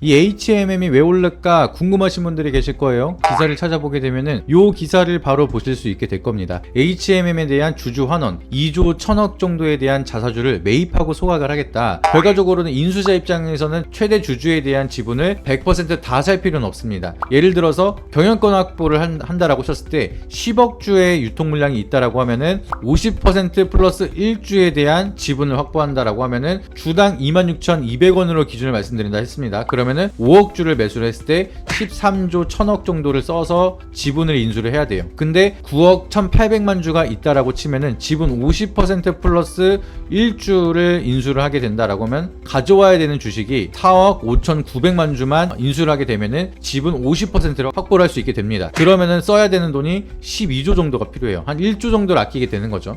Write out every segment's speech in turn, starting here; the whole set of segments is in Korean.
이 HMM이 왜 오를까 궁금하신 분들이 계실 거예요. 기사를 찾아보게 되면은 요 기사를 바로 보실 수 있게 될 겁니다. HMM에 대한 주주 환원 2조 1000억 정도에 대한 자사주를 매입하고 소각을 하겠다. 결과적으로는 인수자 입장에서는 최대 주주에 대한 지분을 100% 다 살 필요는 없습니다. 예를 들어서 경영권 확보를 한다라고 쳤을 때 10억 주의 유통 물량이 있다라고 하면은 50% 플러스 1주에 대한 지분을 확보한다라고 하면은 주당 26,200원으로 기준을 말씀드린다 했습니다. 그러면은 5억 주를 매수를 했을 때 13조 1000억 정도를 써서 지분을 인수를 해야 돼요. 근데 9억 1800만 주가 있다라고 치면은 지분 50% 플러스 1주를 인수를 하게 된다라고 하면 가져와야 되는 주식이 4억 5900만 주만 인수를 하게 되면은 지분 50%를 확보를 할 수 있게 됩니다. 그러면은 써야 되는 돈이 12조 정도가 필요해요. 한 1조 정도를 아끼게 되는 거죠.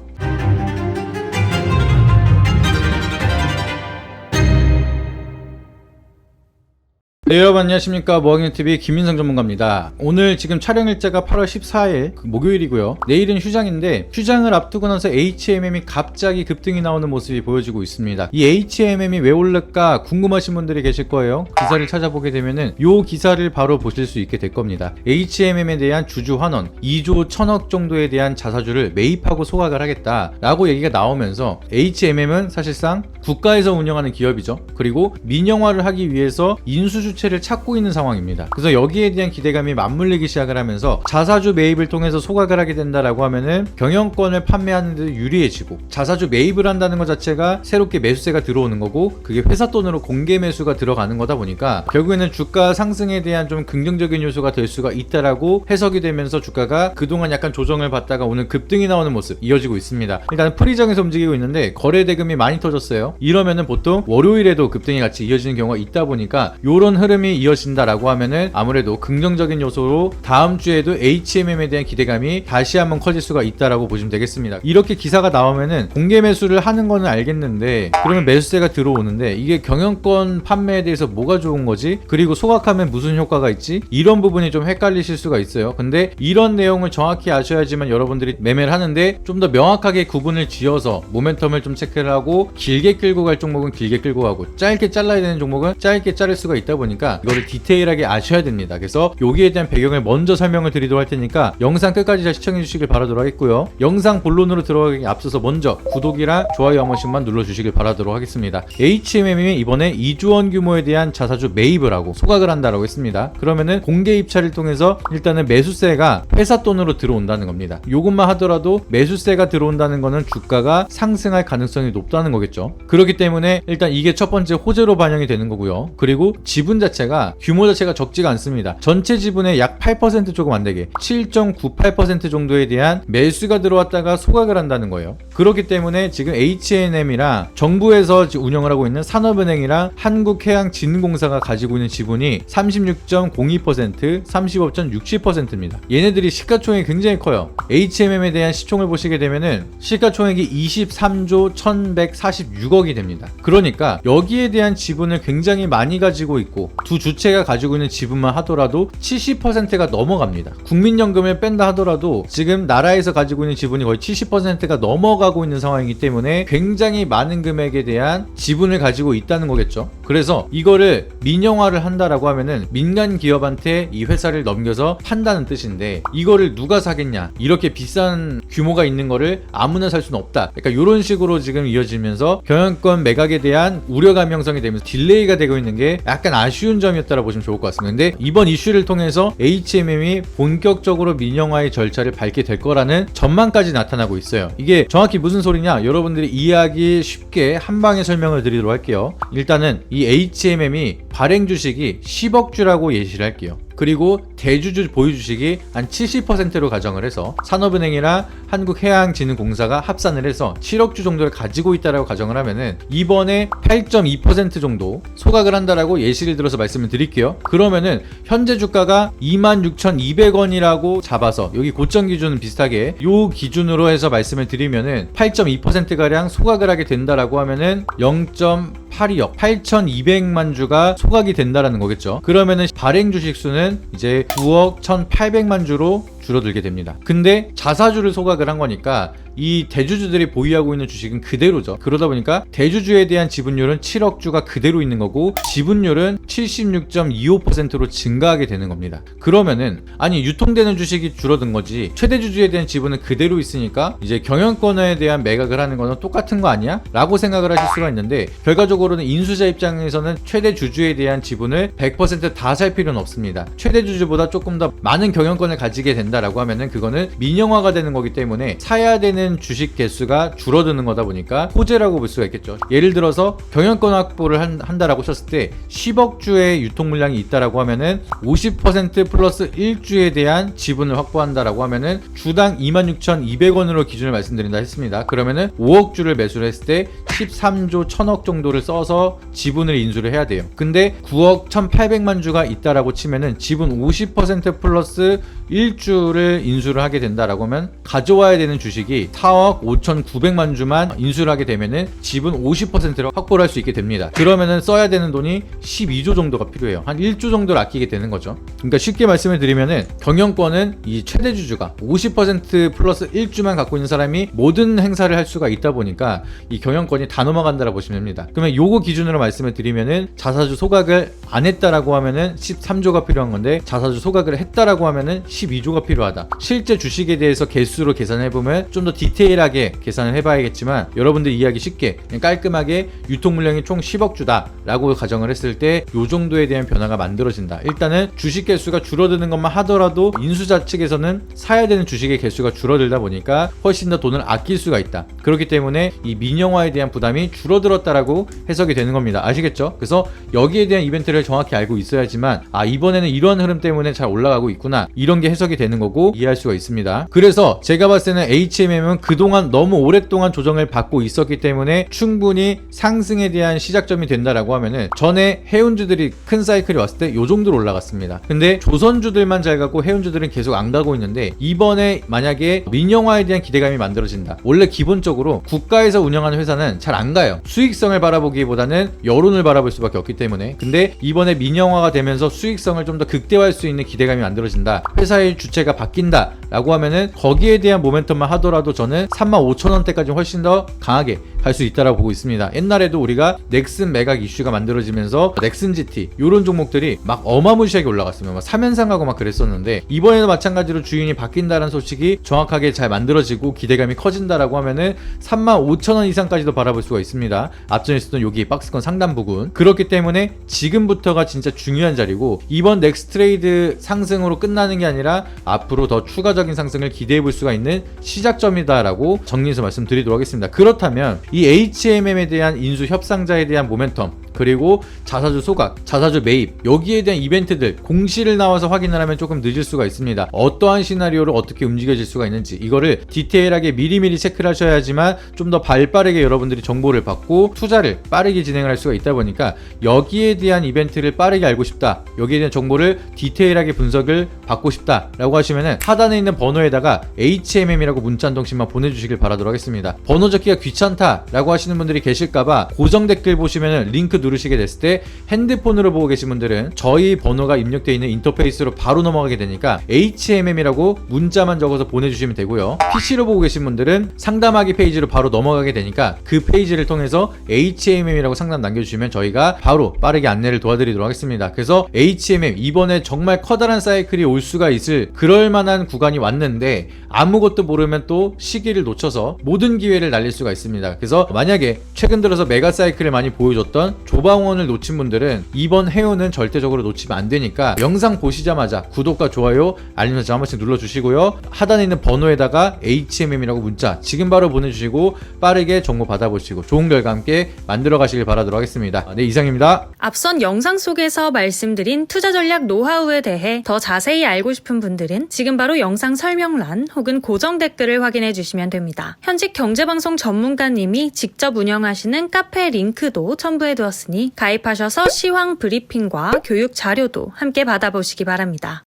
네, 여러분 안녕하십니까. 모학년TV 김민성 전문가입니다. 오늘 지금 촬영 일자가 8월 14일 목요일이고요. 내일은 휴장인데 휴장을 앞두고 나서 HMM이 갑자기 급등이 나오는 모습이 보여지고 있습니다. 이 HMM이 왜 오를까 궁금하신 분들이 계실 거예요. 기사를 찾아보게 되면은 요 기사를 바로 보실 수 있게 될 겁니다. HMM에 대한 주주 환원 2조 1000억 정도에 대한 자사주를 매입하고 소각을 하겠다 라고 얘기가 나오면서 HMM은 사실상 국가에서 운영하는 기업이죠. 그리고 민영화를 하기 위해서 인수주체를 찾고 있는 상황입니다. 그래서 여기에 대한 기대감이 맞물리기 시작을 하면서 자사주 매입을 통해서 소각을 하게 된다라고 하면은 경영권을 판매하는 데 유리해지고, 자사주 매입을 한다는 것 자체가 새롭게 매수세가 들어오는 거고, 그게 회사 돈으로 공개 매수가 들어가는 거다 보니까 결국에는 주가 상승에 대한 좀 긍정적인 요소가 될 수가 있다라고 해석이 되면서 주가가 그동안 약간 조정을 받다가 오늘 급등이 나오는 모습 이어지고 있습니다. 일단 프리정에서 움직이고 있는데 거래 대금이 많이 터졌어요. 이러면은 보통 월요일에도 급등이 같이 이어지는 경우가 있다 보니까 요런 흐름이 이어진다라고 하면은 아무래도 긍정적인 요소로 다음 주에도 HMM에 대한 기대감이 다시 한번 커질 수가 있다라고 보시면 되겠습니다. 이렇게 기사가 나오면은 공개 매수를 하는 거는 알겠는데, 그러면 매수세가 들어오는데 이게 경영권 판매에 대해서 뭐가 좋은 거지? 그리고 소각하면 무슨 효과가 있지? 이런 부분이 좀 헷갈리실 수가 있어요. 근데 이런 내용을 정확히 아셔야지만 여러분들이 매매를 하는데 좀 더 명확하게 구분을 지어서 모멘텀을 좀 체크를 하고, 길게 끌고 갈 종목은 길게 끌고 가고 짧게 잘라야 되는 종목은 짧게 자를 수가 있다 보니까 이거를 디테일하게 아셔야 됩니다. 그래서 여기에 대한 배경을 먼저 설명을 드리도록 할 테니까 영상 끝까지 잘 시청해 주시길 바라도록 하겠고요. 영상 본론으로 들어가기 앞서서 먼저 구독이랑 좋아요 한 번씩만 눌러주시길 바라도록 하겠습니다. HMM이 이번에 2조 원 규모에 대한 자사주 매입을 하고 소각을 한다라고 했습니다. 그러면은 공개 입찰을 통해서 일단은 매수세가 회사 돈으로 들어온다는 겁니다. 요것만 하더라도 매수세가 들어온다는 거는 주가가 상승할 가능성이 높다는 거겠죠. 그렇기 때문에 일단 이게 첫 번째 호재로 반영이 되는 거고요. 그리고 지분 자체가 규모 자체가 적지가 않습니다. 전체 지분의 약 8% 조금 안 되게 7.98% 정도에 대한 매수가 들어왔다가 소각을 한다는 거예요. 그렇기 때문에 지금 H&M이랑 정부에서 운영을 하고 있는 산업은행이랑 한국해양진흥공사가 가지고 있는 지분이 36.02%, 35.60%입니다. 얘네들이 시가총액이 굉장히 커요. HMM에 대한 시총을 보시게 되면은 시가총액이 23조 1146억이 됩니다. 그러니까 여기에 대한 지분을 굉장히 많이 가지고 있고, 두 주체가 가지고 있는 지분만 하더라도 70%가 넘어갑니다. 국민연금을 뺀다 하더라도 지금 나라에서 가지고 있는 지분이 거의 70%가 넘어가고 있는 상황이기 때문에 굉장히 많은 금액에 대한 지분을 가지고 있다는 거겠죠. 그래서 이거를 민영화를 한다라고 하면은 민간 기업한테 이 회사를 넘겨서 판다는 뜻인데, 이거를 누가 사겠냐? 이렇게 비싼 규모가 있는 거를 아무나 살 수는 없다. 그러니까 이런 식으로 지금 이어지면서 경영권 매각에 대한 우려감이 형성이 되면서 딜레이가 되고 있는 게 약간 아쉬운 점이었다고 보시면 좋을 것 같습니다. 근데 이번 이슈를 통해서 HMM이 본격적으로 민영화의 절차를 밟게 될 거라는 전망까지 나타나고 있어요. 이게 정확히 무슨 소리냐? 여러분들이 이해하기 쉽게 한 방에 설명을 드리도록 할게요. 일단은 이 HMM이 발행 주식이 10억 주라고 예시를 할게요. 그리고 대주주 보유 주식이 한 70%로 가정을 해서 산업은행이랑 한국해양진흥공사가 합산을 해서 7억 주 정도를 가지고 있다라고 가정을 하면은 이번에 8.2% 정도 소각을 한다라고 예시를 들어서 말씀을 드릴게요. 그러면은 현재 주가가 26,200원이라고 잡아서 여기 고점 기준은 비슷하게 요 기준으로 해서 말씀을 드리면은 8.2%가량 소각을 하게 된다라고 하면은 0.82억 8,200만 주가 소각이 된다라는 거겠죠. 그러면은 발행 주식 수는 이제 9억 1,800만 주로 줄어들게 됩니다. 근데 자사주를 소각을 한 거니까 이 대주주들이 보유하고 있는 주식은 그대로죠. 그러다 보니까 대주주에 대한 지분율은 7억 주가 그대로 있는 거고 지분율은 76.25%로 증가하게 되는 겁니다. 그러면은 아니 유통되는 주식이 줄어든 거지 최대 주주에 대한 지분은 그대로 있으니까 이제 경영권에 대한 매각을 하는 거는 똑같은 거 아니야? 라고 생각을 하실 수가 있는데 결과적으로는 인수자 입장에서는 최대 주주에 대한 지분을 100% 다 살 필요는 없습니다. 최대 주주보다 조금 더 많은 경영권을 가지게 된다라고 하면은 그거는 민영화가 되는 거기 때문에 사야 되는 주식 개수가 줄어드는 거다 보니까 호재라고 볼 수가 있겠죠. 예를 들어서 경영권 확보를 한다라고 쳤을 때 10억 주의 유통 물량이 있다라고 하면은 50% 플러스 1주에 대한 지분을 확보한다라고 하면은 주당 26,200원으로 기준을 말씀드린다 했습니다. 그러면은 5억 주를 매수를 했을 때 13조 1000억 정도를 써서 지분을 인수를 해야 돼요. 근데 9억 1800만 주가 있다라고 치면은 지분 50% 플러스 1주를 인수를 하게 된다라고 하면 가져와야 되는 주식이 4억 5,900만 주만 인수를 하게 되면은 지분 50%를 확보를 할 수 있게 됩니다. 그러면은 써야 되는 돈이 12조 정도가 필요해요. 한 1조 정도를 아끼게 되는 거죠. 그러니까 쉽게 말씀을 드리면은 경영권은 이 최대 주주가 50% 플러스 1주만 갖고 있는 사람이 모든 행사를 할 수가 있다 보니까 이 경영권이 다 넘어간다라고 보시면 됩니다. 그러면 요거 기준으로 말씀을 드리면은 자사주 소각을 안 했다라고 하면은 13조가 필요한 건데 자사주 소각을 했다라고 하면은 12조가 필요하다. 실제 주식에 대해서 개수로 계산해 보면 좀 더 디테일하게 계산을 해봐야겠지만 여러분들 이해하기 쉽게 그냥 깔끔하게 유통 물량이 총 10억 주다 라고 가정을 했을 때 요 정도에 대한 변화가 만들어진다. 일단은 주식 개수가 줄어드는 것만 하더라도 인수자 측에서는 사야 되는 주식의 개수가 줄어들다 보니까 훨씬 더 돈을 아낄 수가 있다. 그렇기 때문에 이 민영화에 대한 부담이 줄어들었다라고 해석이 되는 겁니다. 아시겠죠? 그래서 여기에 대한 이벤트를 정확히 알고 있어야지만 아 이번에는 이런 흐름 때문에 잘 올라가고 있구나 이런 게 해석이 되는 거고 이해할 수가 있습니다. 그래서 제가 봤을 때는 HMM은 그동안 너무 오랫동안 조정을 받고 있었기 때문에 충분히 상승에 대한 시작점이 된다라고 하면은 전에 해운주들이 큰 사이클이 왔을 때 요 정도로 올라갔습니다. 근데 조선주들만 잘 가고 해운주들은 계속 안 가고 있는데 이번에 만약에 민영화에 대한 기대감이 만들어진다. 원래 기본적으로 국가에서 운영하는 회사는 잘 안 가요. 수익성을 바라보기보다는 여론을 바라볼 수밖에 없기 때문에. 근데 이번에 민영화가 되면서 수익성을 좀 더 극대화할 수 있는 기대감이 만들어진다. 회사의 주체가 바뀐다 라고 하면은 거기에 대한 모멘텀만 하더라도 저는 35,000원대까지 훨씬 더 강하게 갈 수 있다라고 보고 있습니다. 옛날에도 우리가 넥슨 매각 이슈가 만들어지면서 넥슨 GT 이런 종목들이 막 어마무시하게 올라갔으면 막 3연상하고 막 그랬었는데 이번에도 마찬가지로 주인이 바뀐다는 소식이 정확하게 잘 만들어지고 기대감이 커진다라고 하면은 35,000원 이상까지도 바라볼 수가 있습니다. 앞전에 있었던 여기 박스권 상단 부근. 그렇기 때문에 지금부터가 진짜 중요한 자리고 이번 넥스트레이드 상승으로 끝나는 게 아니라 앞으로 더 추가적인 상승을 기대해 볼 수가 있는 시작점이다라고 정리해서 말씀드리도록 하겠습니다. 그렇다면 이 HMM에 대한 인수 협상자에 대한 모멘텀 그리고 자사주 소각, 자사주 매입 여기에 대한 이벤트들 공시를 나와서 확인을 하면 조금 늦을 수가 있습니다. 어떠한 시나리오로 어떻게 움직여질 수가 있는지 이거를 디테일하게 미리미리 체크를 하셔야지만 좀 더 발빠르게 여러분들이 정보를 받고 투자를 빠르게 진행을 할 수가 있다 보니까 여기에 대한 이벤트를 빠르게 알고 싶다. 여기에 대한 정보를 디테일하게 분석을 받고 싶다 라고 하시면은 하단에 있는 번호에다가 HMM이라고 문자 한 통씩만 보내주시길 바라도록 하겠습니다. 번호 적기가 귀찮다 라고 하시는 분들이 계실까봐 고정 댓글 보시면은 링크 누르시게 됐을 때 핸드폰으로 보고 계신 분들은 저희 번호가 입력되어 있는 인터페이스로 바로 넘어가게 되니까 HMM이라고 문자만 적어서 보내주시면 되고요. PC로 보고 계신 분들은 상담하기 페이지로 바로 넘어가게 되니까 그 페이지를 통해서 HMM이라고 상담 남겨주시면 저희가 바로 빠르게 안내를 도와드리도록 하겠습니다. 그래서 HMM 이번에 정말 커다란 사이클이 올 수가 있을 그럴 만한 구간이 왔는데 아무것도 모르면 또 시기를 놓쳐서 모든 기회를 날릴 수가 있습니다. 그래서 만약에 최근 들어서 메가 사이클을 많이 보여줬던 조방원을 놓친 분들은 이번 해운은 절대적으로 놓치면 안 되니까 영상 보시자마자 구독과 좋아요, 알림 설정 한 번씩 눌러주시고요. 하단에 있는 번호에다가 HMM이라고 문자 지금 바로 보내주시고 빠르게 정보 받아보시고 좋은 결과 함께 만들어 가시길 바라도록 하겠습니다. 네, 이상입니다. 앞선 영상 속에서 말씀드린 투자 전략 노하우에 대해 더 자세히 알고 싶은 분들은 지금 바로 영상 설명란 혹은 고정 댓글을 확인해 주시면 됩니다. 현직 경제방송 전문가님이 직접 운영하시는 카페 링크도 첨부해 두었으니 가입하셔서 시황 브리핑과 교육 자료도 함께 받아보시기 바랍니다.